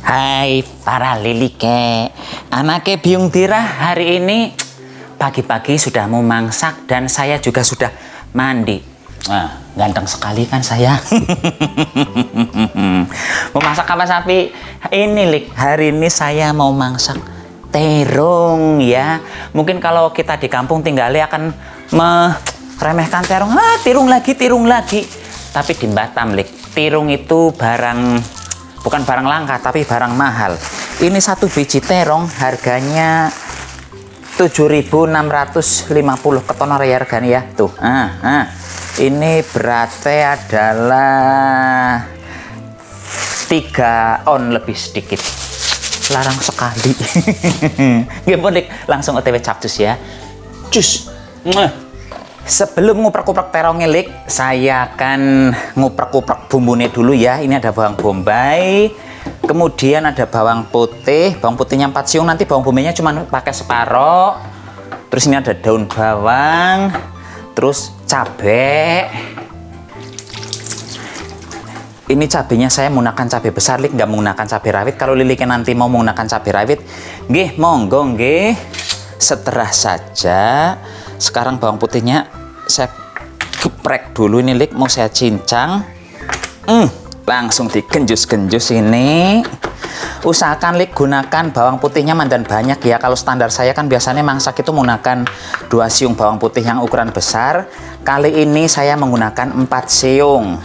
Hai para lilike, anaknya Biung Dira hari ini pagi-pagi sudah mau mangsak dan saya juga sudah mandi. Nah, ganteng sekali kan saya. Mau masak apa sapi? Ini Lik, hari ini saya mau masak terong ya. Mungkin kalau kita di kampung tinggalnya akan meremehkan terong. Tirung lagi. Tapi di Batam Lik, tirung itu bukan barang langka tapi barang mahal. Ini satu biji terong harganya 7.650 ketono ya harganya ya. Tuh. Ini berarti adalah 3 on lebih sedikit. Larang sekali. Gimana langsung OTW capcus ya. Cus. Sebelum nguprek-nguprek terongnya Lik, saya akan nguprek-nguprek bumbunya dulu ya. Ini ada bawang bombay, kemudian ada bawang putih. Bawang putihnya 4 siung, nanti bawang bombay-nya cuma pakai separoh. Terus ini ada daun bawang, terus cabai. Ini cabenya saya menggunakan cabai besar Lik, nggak menggunakan cabai rawit. Kalau Liliknya nanti mau menggunakan cabai rawit, nggih monggo nggih. Seterah saja. Sekarang bawang putihnya saya geprek dulu ini Lik, mau saya cincang. Langsung digenjus-genjus ini. Usahakan Lik gunakan bawang putihnya mandan banyak ya. Kalau standar saya kan biasanya mangsak itu menggunakan 2 siung bawang putih yang ukuran besar. Kali ini saya menggunakan 4 siung.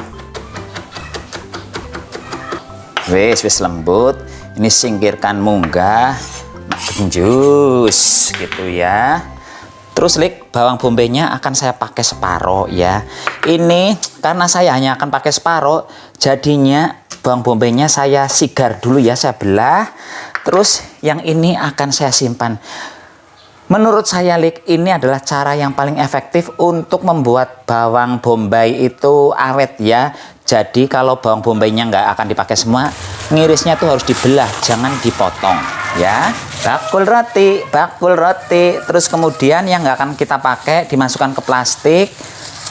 Wis lembut. Ini singkirkan munggah. Genjus gitu ya. Terus Lik, bawang bombaynya akan saya pakai separoh ya. Ini karena saya hanya akan pakai separoh, jadinya bawang bombaynya saya sigar dulu ya, saya belah. Terus yang ini akan saya simpan. Menurut saya Lik, ini adalah cara yang paling efektif untuk membuat bawang bombay itu awet ya. Jadi kalau bawang bombaynya nggak akan dipakai semua, ngirisnya tuh harus dibelah, jangan dipotong ya. Bakul roti. Terus kemudian yang nggak akan kita pakai dimasukkan ke plastik,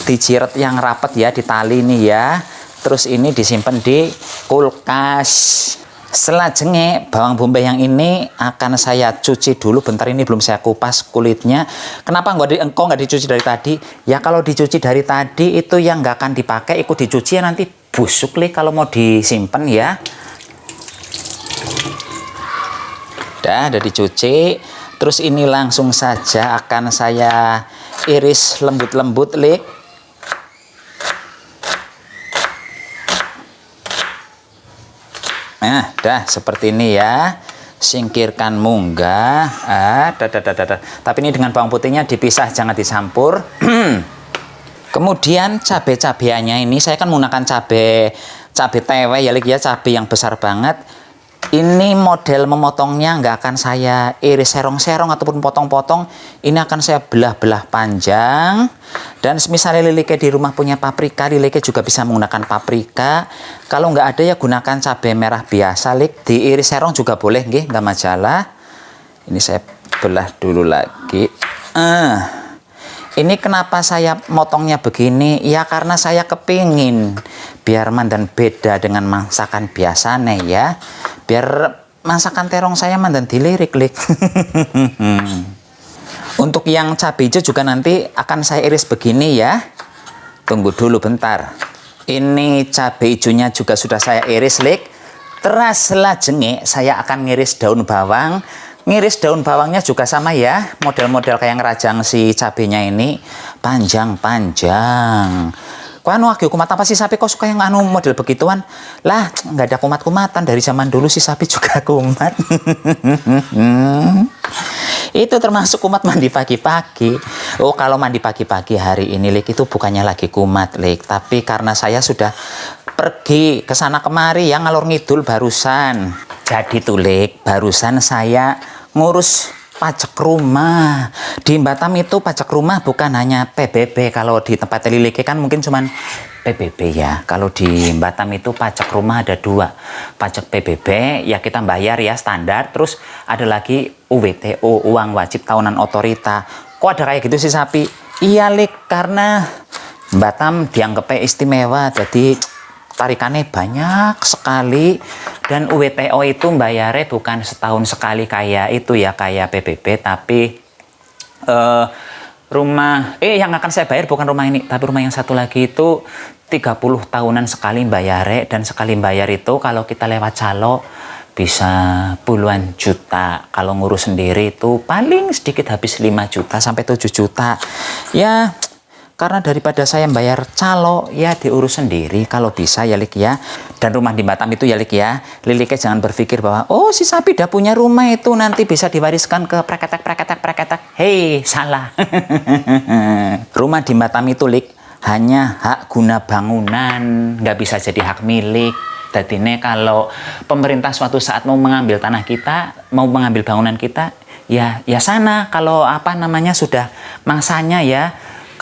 dijiret yang rapet ya, di tali ini ya. Terus ini disimpan di kulkas. Selanjutnya bawang bombay yang ini akan saya cuci dulu. Bentar, ini belum saya kupas kulitnya. Kenapa nggak dicuci dari tadi? Ya kalau dicuci dari tadi itu yang nggak akan dipakai ikut dicuci ya, nanti busuk Lik kalau mau disimpan ya. Udah dicuci. Terus ini langsung saja akan saya iris lembut-lembut Lik. Nah, dah seperti ini ya. Singkirkan munggah. Tapi ini dengan bawang putihnya dipisah, jangan dicampur. Kemudian cabai-cabeannya ini saya kan menggunakan cabai tewe ya Lik ya, cabai yang besar banget. Ini model memotongnya nggak akan saya iris serong-serong ataupun potong-potong. Ini akan saya belah-belah panjang. Dan misalnya Lilike di rumah punya paprika, Lilike juga bisa menggunakan paprika. Kalau nggak ada ya gunakan cabai merah biasa Lik. Diiris serong juga boleh nggih, nggak masalah. Ini saya belah dulu lagi. Ini kenapa saya motongnya begini? Ya karena saya kepingin biar mandan beda dengan masakan biasanya ya. Biar masakan terong saya mandan dilirik Lik. Untuk yang cabai hijau juga nanti akan saya iris begini ya. Tunggu dulu bentar. Ini cabai hijaunya juga sudah saya iris Lik. Terus selanjutnya saya akan ngiris daun bawang. Ngiris daun bawangnya juga sama ya, model-model kayak ngerajang si cabenya ini, panjang-panjang. Anu kumat apa sih sapi kok suka yang anu model begituan? Lah, nggak ada kumat-kumatan, dari zaman dulu si sapi juga kumat. Itu termasuk kumat mandi pagi-pagi. Oh, kalau mandi pagi-pagi hari ini Lik itu bukannya lagi kumat Lik, tapi karena saya sudah pergi ke sana kemari yang ngalor ngidul barusan. Jadi tuh Lik, barusan saya ngurus pajak rumah. Di Batam itu pajak rumah bukan hanya PBB. Kalau di tempat Lilike kan mungkin cuman PBB ya. Kalau di Batam itu pajak rumah ada 2. Pajak PBB ya kita bayar ya standar. Terus ada lagi UWTO, uang wajib tahunan otorita. Kok ada kayak gitu sih sapi? Iya Lik, karena Batam dianggapnya istimewa. Jadi tarikannya banyak sekali, dan UWTO itu bayarnya bukan setahun sekali kayak itu ya, kayak PBB, tapi yang akan saya bayar bukan rumah ini, tapi rumah yang satu lagi itu 30 tahunan sekali bayar, dan sekali bayar itu kalau kita lewat calo bisa puluhan juta. Kalau ngurus sendiri itu paling sedikit habis 5 juta sampai 7 juta. Ya, karena daripada saya bayar calo, ya diurus sendiri kalau bisa ya Lik ya. Dan rumah di Batam itu ya Lik ya, Lilike jangan berpikir bahwa oh si Sapi udah punya rumah itu nanti bisa diwariskan ke preketek. Hei, salah. Rumah di Batam itu Lik hanya hak guna bangunan, nggak bisa jadi hak milik. Jadi kalau pemerintah suatu saat mau mengambil tanah kita, mau mengambil bangunan kita, ya sana. Kalau sudah mangsanya ya.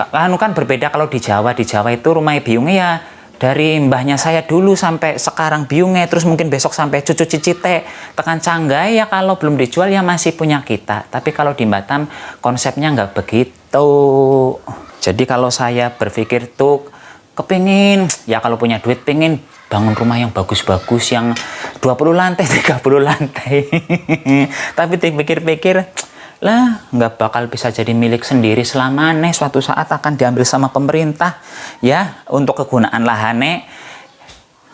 Kan berbeda kalau di Jawa. Di Jawa itu rumah biungnya ya dari mbahnya saya dulu sampai sekarang biungnya, terus mungkin besok sampai cucu cicite tekan canggai ya, kalau belum dijual ya masih punya kita. Tapi kalau di Batam konsepnya nggak begitu. Jadi kalau saya berpikir tuh kepingin, ya kalau punya duit pengen bangun rumah yang bagus-bagus, yang 20 lantai, 30 lantai. Tapi dipikir-pikir, lah nggak bakal bisa jadi milik sendiri selamanya, suatu saat akan diambil sama pemerintah ya untuk kegunaan lahannya.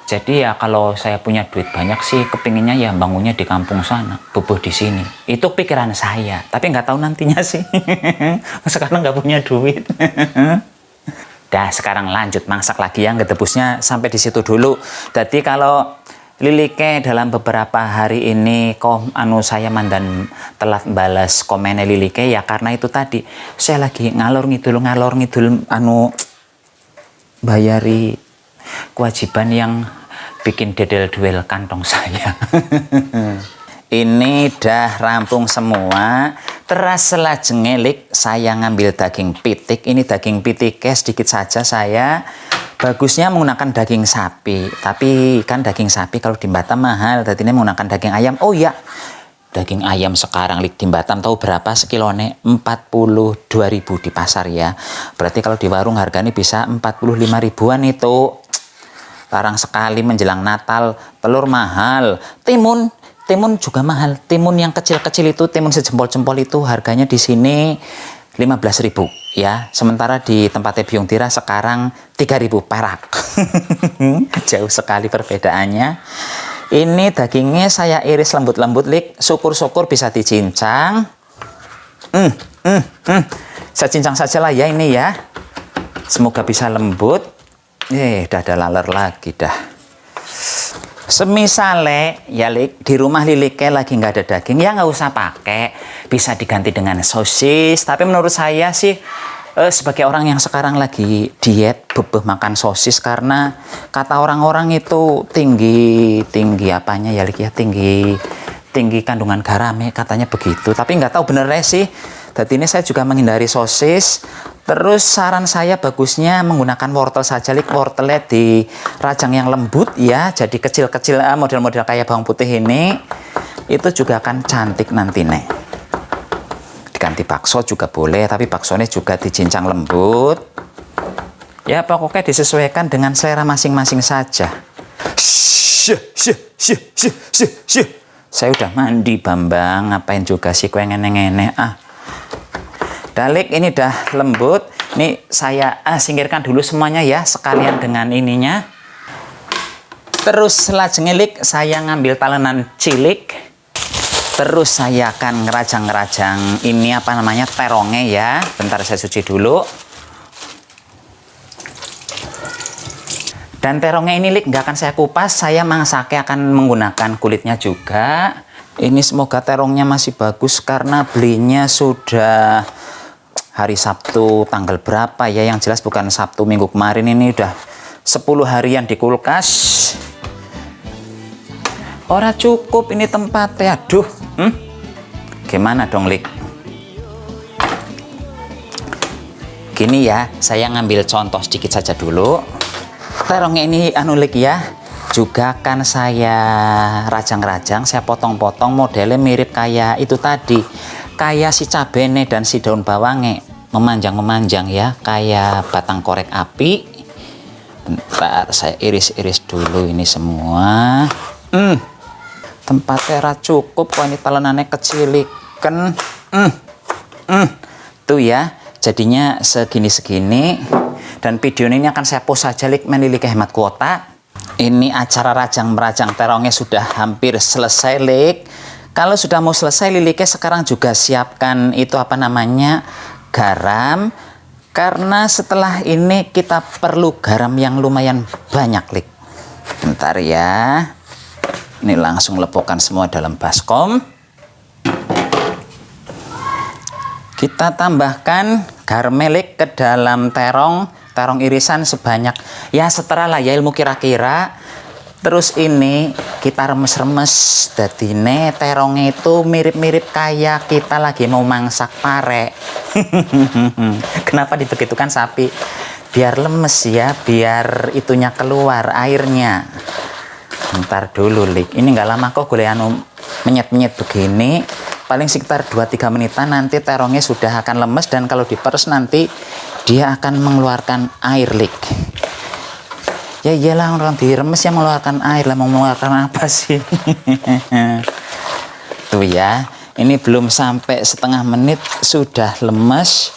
Jadi ya kalau saya punya duit banyak sih kepinginnya ya bangunnya di kampung sana, bubuh di sini. Itu pikiran saya, tapi nggak tahu nantinya sih. Sekarang nggak punya duit. Dah, sekarang lanjut masak lagi ya, ngedebusnya sampai di situ dulu. Jadi kalau Lilike dalam beberapa hari ini saya mandan telat balas komennya Lilike ya karena itu tadi saya lagi ngalor ngidul bayari kewajiban yang bikin dedel-duel kantong saya. Ini dah rampung semua. Teras selajengnya Lik, saya ngambil daging pitik. Ini daging pitiknya sedikit saja saya. Bagusnya menggunakan daging sapi. Tapi kan daging sapi kalau di Batam mahal. Jadi ini menggunakan daging ayam. Oh iya, daging ayam sekarang Lik di Batam tahu berapa sekilone? 42.000 di pasar ya. Berarti kalau di warung harganya bisa 45 ribuan itu. Larang sekali menjelang Natal. Telur mahal. Timun juga mahal. Timun yang kecil-kecil itu, timun sejempol-jempol itu harganya di sini 15.000 ya. Sementara di tempatnya Biung Tira sekarang 3.000 perak. Jauh sekali perbedaannya. Ini dagingnya saya iris lembut-lembut Lik. Syukur-syukur bisa dicincang. Saya cincang saja lah ya ini ya. Semoga bisa lembut. Dah ada laler lagi dah. Semisale ya Lik, di rumah Lilike lagi nggak ada daging, ya nggak usah pakai, bisa diganti dengan sosis. Tapi menurut saya sih sebagai orang yang sekarang lagi diet, bebeh makan sosis karena kata orang-orang itu tinggi apanya ya Lik ya, tinggi kandungan garamnya katanya begitu. Tapi nggak tahu benernya sih. Jadi ini saya juga menghindari sosis. Terus saran saya bagusnya menggunakan wortel saja Lik. Wortelnya di rajang yang lembut ya. Jadi kecil-kecil model-model kayak bawang putih ini. Itu juga akan cantik nanti nih. Diganti bakso juga boleh. Tapi baksonya juga dicincang lembut. Ya pokoknya disesuaikan dengan selera masing-masing saja. Saya udah mandi Bambang. Ngapain juga sih kue ngene-ngene Dalik ini udah lembut. Ini saya singkirkan dulu semuanya ya, sekalian dengan ininya. Terus selajengnya Lik, saya ngambil talenan cilik. Terus saya akan ngerajang-ngerajang ini terongnya ya. Bentar saya cuci dulu. Dan terongnya ini Lik nggak akan saya kupas, saya masaknya akan menggunakan kulitnya juga. Ini semoga terongnya masih bagus karena belinya sudah hari Sabtu tanggal berapa ya, yang jelas bukan Sabtu minggu kemarin. Ini udah 10 harian di kulkas. Ora cukup ini tempatnya, aduh. Gimana dong Lik? Gini ya, saya ngambil contoh sedikit saja dulu. Terongnya ini Lik ya, juga kan saya rajang-rajang, saya potong-potong modelnya mirip kayak itu tadi. Kayak si cabene dan si daun bawangnya memanjang-memanjang ya, kayak batang korek api. Bentar, saya iris-iris dulu ini semua. Tempatnya ra cukup kok, ini telenannya kecilikan. Tuh ya, jadinya segini-segini. Dan video ini akan saya post saja lik, meniliki hemat kuota. Ini acara rajang-merajang terongnya sudah hampir selesai lik. Kalau sudah mau selesai liliknya, sekarang juga siapkan itu apa namanya, garam. Karena setelah ini kita perlu garam yang lumayan banyak lik. Bentar ya. Ini langsung lepokkan semua dalam baskom. Kita tambahkan garam melik ke dalam terong irisan sebanyak ya setera lah ya ilmu kira-kira. Terus ini kita remes-remes, dadine terongnya itu mirip-mirip kayak kita lagi mau mangsak pare. Kenapa dibegitukan sapi? Biar lemes ya, biar itunya keluar airnya. Bentar dulu lik, ini nggak lama kok boleh anu menyet-menyet begini. Paling sekitar 2-3 menitan nanti terongnya sudah akan lemes, dan kalau diperes nanti dia akan mengeluarkan air lik. Ya iyalah, orang diremes ya mengeluarkan air lah, mau mengeluarkan apa sih? Tuh ya, ini belum sampai setengah menit sudah lemes.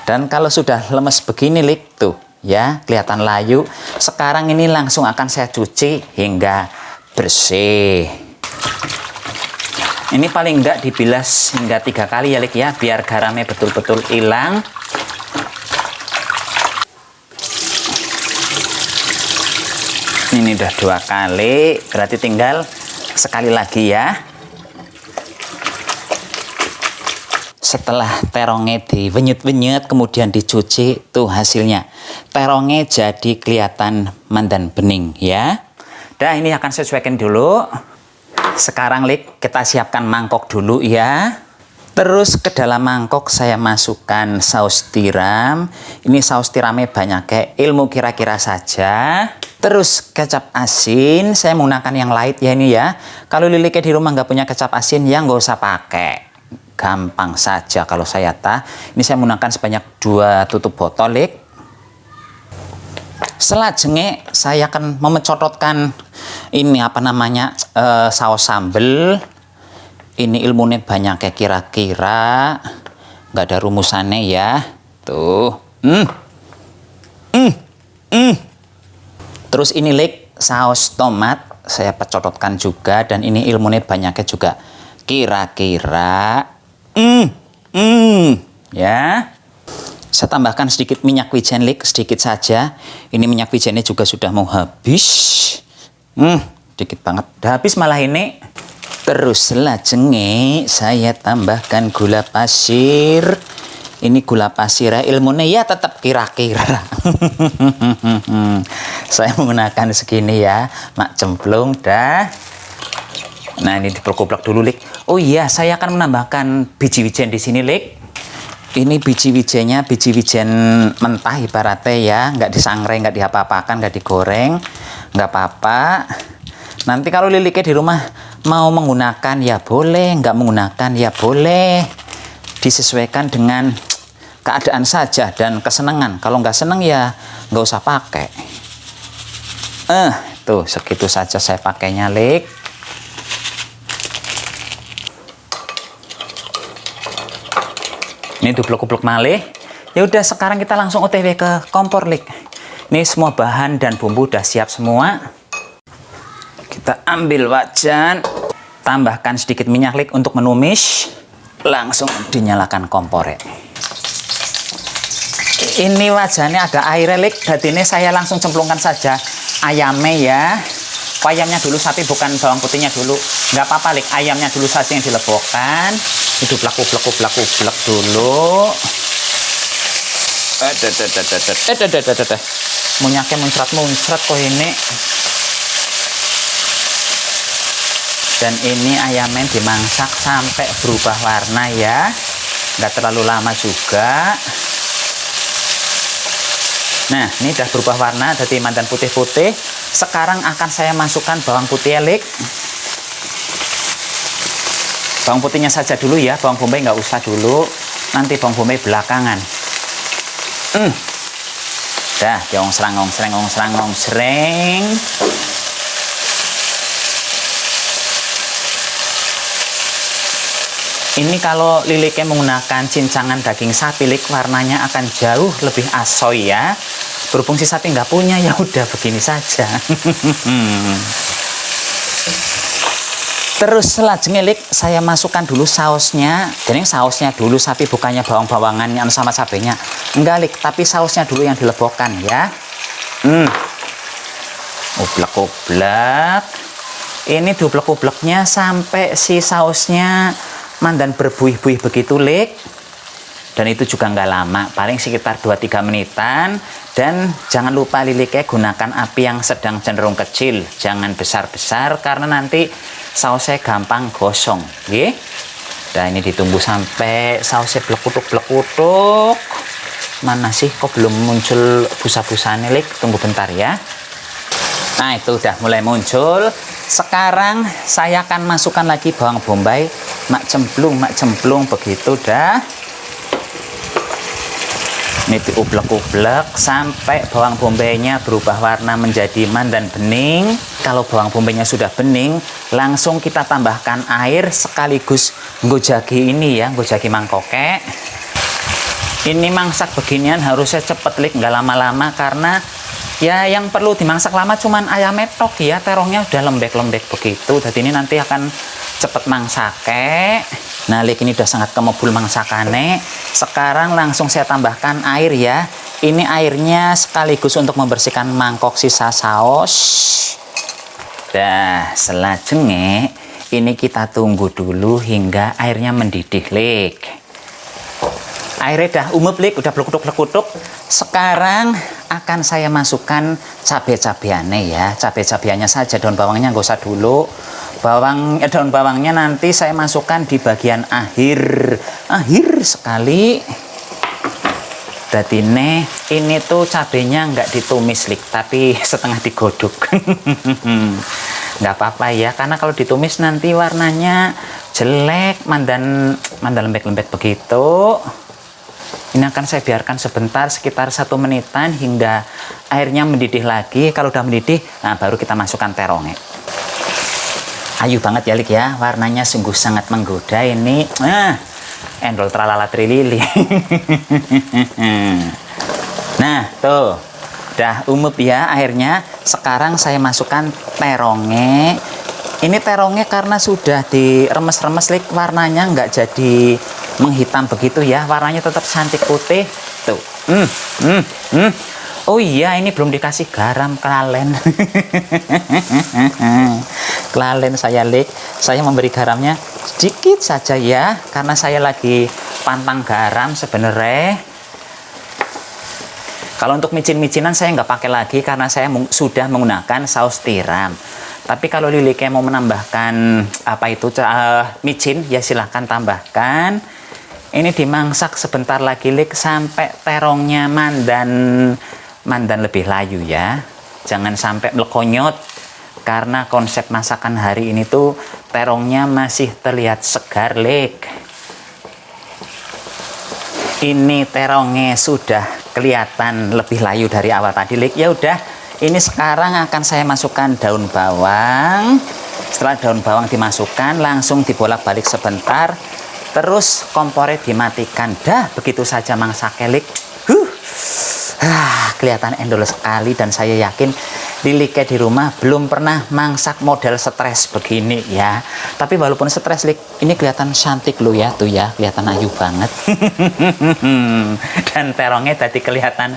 Dan kalau sudah lemes begini lik, tuh ya kelihatan layu. Sekarang ini langsung akan saya cuci hingga bersih. Ini paling enggak dibilas hingga 3 kali ya lik ya, biar garamnya betul-betul hilang. Ini udah 2 kali, berarti tinggal sekali lagi ya. Setelah terongnya diwenyet-wenyet kemudian dicuci, tuh hasilnya. Terongnya jadi kelihatan mandan bening ya. Dah, ini akan saya sesuaikan dulu. Sekarang lik, kita siapkan mangkok dulu ya. Terus ke dalam mangkok saya masukkan saus tiram. Ini saus tiramnya banyak kayak ilmu kira-kira saja. Terus kecap asin, saya menggunakan yang light ya ini ya. Kalau liliknya di rumah nggak punya kecap asin ya nggak usah pakai. Gampang saja kalau saya Ini saya menggunakan sebanyak 2 tutup botol lik. Selanjutnya saya akan memecototkan ini apa namanya saus sambal. Ini ilmunya banyak kayak kira-kira, nggak ada rumusannya ya. Tuh. Terus ini lik saus tomat saya pecototkan juga, dan ini ilmunya banyaknya juga kira-kira. Ya. Saya tambahkan sedikit minyak wijen lik, sedikit saja. Ini minyak wijennya juga sudah mau habis. Dikit banget. Udah habis malah ini. Terus selanjutnya saya tambahkan gula pasir. Ini gula pasir ya, ilmunya ya tetap kira-kira. Saya menggunakan segini ya, mak cemplung dah. Nah, ini dipeluk-peluk dulu lik. Oh iya, saya akan menambahkan biji wijen di sini lik. Ini biji wijennya biji wijen mentah ibaratnya ya, nggak disangrai, nggak diapa-apakan, nggak digoreng, nggak apa-apa. Nanti kalau liliknya di rumah mau menggunakan ya boleh, nggak menggunakan ya boleh. Disesuaikan dengan keadaan saja dan kesenangan. Kalau nggak seneng ya nggak usah pakai. Tuh segitu saja saya pakainya lik. Ini dupluk-dupluk malih. Ya udah, sekarang kita langsung OTW ke kompor lik. Ini semua bahan dan bumbu udah siap semua. Kita ambil wajan, tambahkan sedikit minyak lik untuk menumis. Langsung dinyalakan kompor ya. Ini wajannya ada air lik, jadi ini saya langsung cemplungkan saja ayamnya ya. Ayamnya dulu sapi, bukan bawang putihnya dulu. Nggak apa-apa lik, ayamnya dulu saja yang dilebokkan. Itu kuplak dulu. Minyaknya muncrat kok ini. Dan ini ayamnya dimasak sampai berubah warna ya, nggak terlalu lama juga. Nah, ini udah berubah warna jadi mandan putih-putih. Sekarang akan saya masukkan bawang putih lik. Bawang putihnya saja dulu ya, bawang bombay nggak usah dulu, nanti bawang bombay belakangan. Dah, ong sereng. Ini kalau liliknya menggunakan cincangan daging sapi, lik, warnanya akan jauh lebih asoy ya. Berhubung si sapi nggak punya, ya udah begini saja. Terus selanjutnya, lik, saya masukkan dulu sausnya. Jadi sausnya dulu, sapi bukannya bawang-bawangannya sama cabenya. Enggak, lik, tapi sausnya dulu yang dilebokkan ya. Ublek-ublek. Ini diublek-ubleknya sampai si sausnya mandan berbuih-buih begitu, lik. Dan itu juga nggak lama, paling sekitar 2-3 menitan. Dan jangan lupa liliknya gunakan api yang sedang cenderung kecil, jangan besar-besar karena nanti sausnya gampang gosong, ya. Dan ini ditunggu sampai sausnya blekutuk-blekutuk. Mana sih kok belum muncul busa-busanya, lik? Tunggu bentar ya. Nah, itu udah mulai muncul. Sekarang saya akan masukkan lagi bawang bombay, mak cemplung begitu dah. Ini diublek-ublek sampai bawang bombaynya berubah warna menjadi mandan bening. Kalau bawang bombaynya sudah bening, langsung kita tambahkan air sekaligus nggojagi ini ya, nggojagi mangkoke. Ini mangsak beginian harusnya cepet, lik, nggak lama-lama karena ya yang perlu dimangsak lama cuman ayam metok ya, terongnya udah lembek-lembek begitu. Jadi ini nanti akan cepet mangsake. Nah, lik, ini udah sangat kemebul mangsakane. Sekarang langsung saya tambahkan air ya. Ini airnya sekaligus untuk membersihkan mangkok sisa saus. Dah, selanjutnya ini kita tunggu dulu hingga airnya mendidih, lik. Airnya udah umep, lik, udah blekutuk-blekutuk. Sekarang akan saya masukkan cabai-cabiannya ya. Cabai-cabiannya saja, daun bawangnya nggak usah dulu. Daun bawangnya nanti saya masukkan di bagian akhir sekali. Jadi ini tuh cabenya nggak ditumis, lik, tapi setengah digodok. Nggak apa-apa ya, karena kalau ditumis nanti warnanya jelek, mandan lembek-lembek begitu. Ini akan saya biarkan sebentar, sekitar 1 menitan hingga airnya mendidih lagi. Kalau udah mendidih, nah baru kita masukkan terongnya. Ayu banget ya, lik, ya, warnanya sungguh sangat menggoda ini. Endol tralala trilili. Nah, tuh udah umep ya airnya. Sekarang saya masukkan terongnya. Ini terongnya karena sudah diremes-remes, lik, warnanya nggak jadi menghitam begitu ya, warnanya tetap cantik putih tuh. Oh iya, ini belum dikasih garam, kelalen. Kelalen saya, lik, saya memberi garamnya sedikit saja ya, karena saya lagi pantang garam sebenarnya. Kalau untuk micin-micinan saya nggak pakai lagi karena saya sudah menggunakan saus tiram. Tapi kalau liliknya mau menambahkan micin, ya silahkan tambahkan. Ini dimangsak sebentar lagi, lik, sampai terongnya mandan lebih layu ya. Jangan sampai melekonyot karena konsep masakan hari ini tuh terongnya masih terlihat segar, lik. Ini terongnya sudah kelihatan lebih layu dari awal tadi, lik. Ya udah, ini sekarang akan saya masukkan daun bawang. Setelah daun bawang dimasukkan, langsung dibolak-balik sebentar. Terus kompornya dimatikan. Dah, begitu saja mangsaknya, lik. Kelihatan endol sekali dan saya yakin liliknya di rumah belum pernah mangsak model stres begini ya. Tapi walaupun stres, lik, ini kelihatan cantik loh ya, tuh ya, kelihatan ayu banget. Dan terongnya tadi kelihatan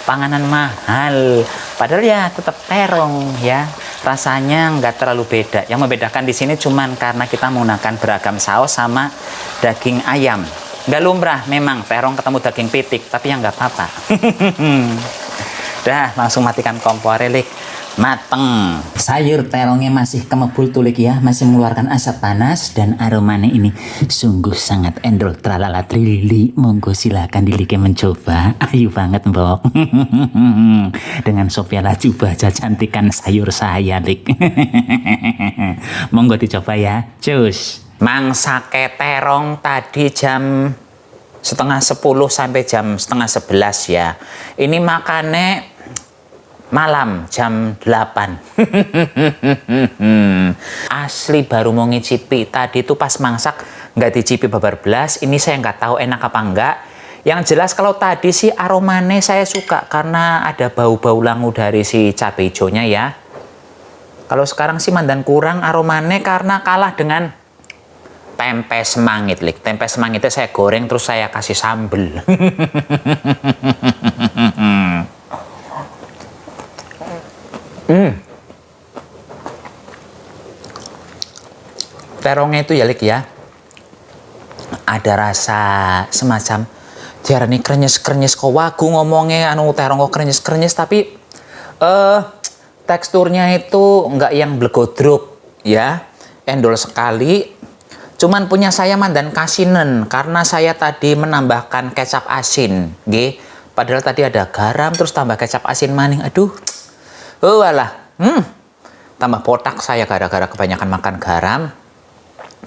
panganan mahal. Padahal ya tetap terong ya. Rasanya nggak terlalu beda. Yang membedakan di sini cuman karena kita menggunakan beragam saus sama daging ayam. Nggak lumrah memang terong ketemu daging pitik, tapi ya nggak apa-apa. Dah, langsung matikan kompor, lik. Mateng. Sayur terongnya masih kemebul tuh, lik, ya, masih mengeluarkan asap panas dan aromanya ini sungguh sangat endol tralala trilili. Monggo silakan diliknya mencoba. Ayo banget, mbok. Dengan Sophia Lajuba aja cantikan sayur saya, lik. Monggo dicoba ya. Cus. Mangsake terong tadi jam 10:30 sampai jam 10:30 ya. Ini makannya malam jam 8. Asli baru mau ngicipi. Tadi itu pas mangsak nggak dicipi babar belas. Ini saya nggak tahu enak apa enggak. Yang jelas kalau tadi sih aromanya saya suka karena ada bau-bau langu dari si cabai hijaunya ya. Kalau sekarang sih mandan kurang aromanya karena kalah dengan tempe semangit. Tempe semangitnya saya goreng terus saya kasih sambel. Terongnya itu ya Lik ya, ada rasa semacam diarani krenyes-krenyes kok wagu ngomongnya anu terong kok krenyes-krenyes tapi teksturnya itu enggak yang blegodruk ya, endol sekali. Cuman punya saya mandan kasinen karena saya tadi menambahkan kecap asin, nggih. Padahal tadi ada garam terus tambah kecap asin maning. Aduh. Walah. Tambah potak saya gara-gara kebanyakan makan garam.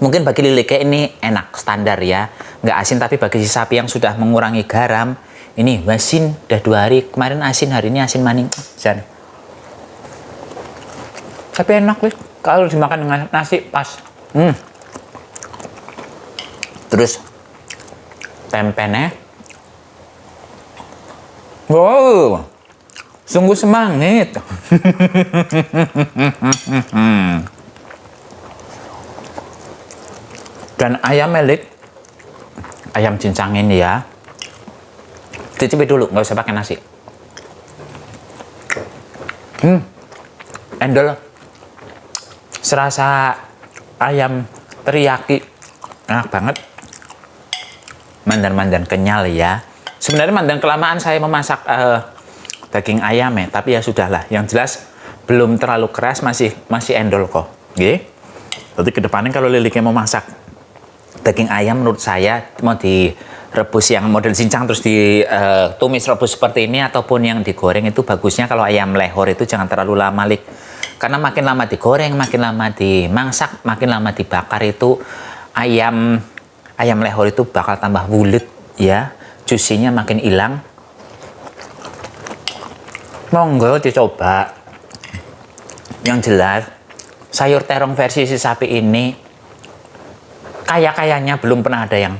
Mungkin bagi Lilike ini enak standar ya, nggak asin, tapi bagi si sapi yang sudah mengurangi garam, ini asin udah 2 hari, kemarin asin, hari ini asin maning. Jan. Tapi enak Lik, kalau dimakan dengan nasi pas. Terus tempenya, wow, sungguh semangit. Dan ayam Lik, ayam cincang ini ya, cicipi dulu, nggak usah pakai nasi. Endol, serasa ayam teriyaki, enak banget. Mandan-mandan kenyal ya. Sebenarnya mandan kelamaan saya memasak daging ayam ya, tapi ya sudahlah. Yang jelas belum terlalu keras, masih endol kok. Oke. Jadi kedepannya kalau Lilike mau masak daging ayam, menurut saya mau direbus yang model cincang terus ditumis rebus seperti ini ataupun yang digoreng itu bagusnya kalau ayam lehor itu jangan terlalu lama Lik. Karena makin lama digoreng, makin lama dimangsak, makin lama dibakar itu ayam lehor itu bakal tambah bulet ya, juicy-nya makin hilang. Monggo dicoba. Yang jelas sayur terong versi si sapi ini kayaknya belum pernah ada yang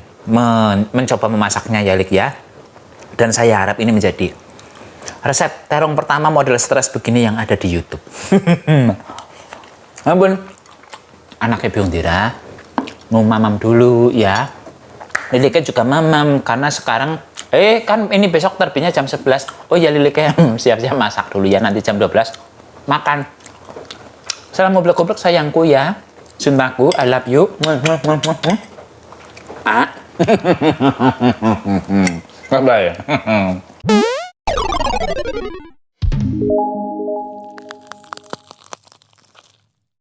mencoba memasaknya ya Lik ya. Dan saya harap ini menjadi resep terong pertama model stres begini yang ada di YouTube. Ampun, anaknya Biung Dira mau mamam dulu ya. Lilike juga mamam karena sekarang kan ini besok terbitnya jam 11. Oh ya Lilike siap-siap masak dulu ya, nanti jam 12 makan. Salam goblok-goblok sayangku ya. Suntaku, I love you. Ah. Bye-bye.